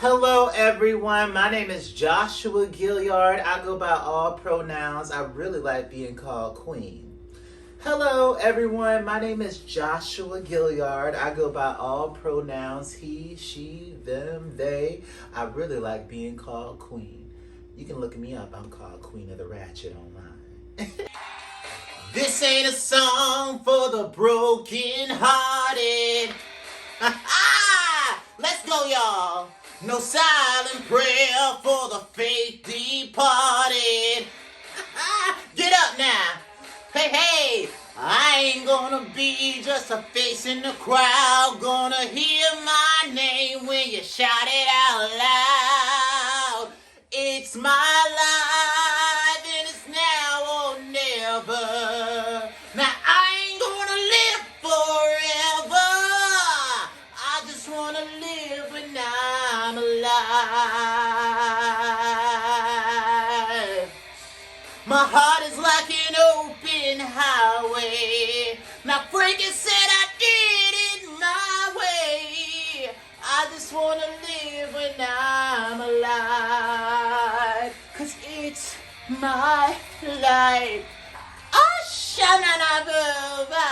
Hello everyone, my name is Joshua Gilliard. I go by all pronouns. I really like being called Queen. Hello everyone, my name is Joshua Gilliard. I go by all pronouns, he, she, them, they. I really like being called Queen. You can look me up, I'm called Queen of the Ratchet online. This ain't a song for the broken hearted. Let's go y'all. No silent prayer for the faith departed. Get up now. Hey, I ain't gonna be just a face in the crowd. Gonna hear my name when you shout it out loud. It's my life and it's now or never. Now I ain't gonna live forever. I just wanna live when I'm alive. My heart is like an open highway. Now Frankie said I did it my way. I just wanna live when I'm alive. 'Cause it's my life. Oh, sha-na-na-boo-ba.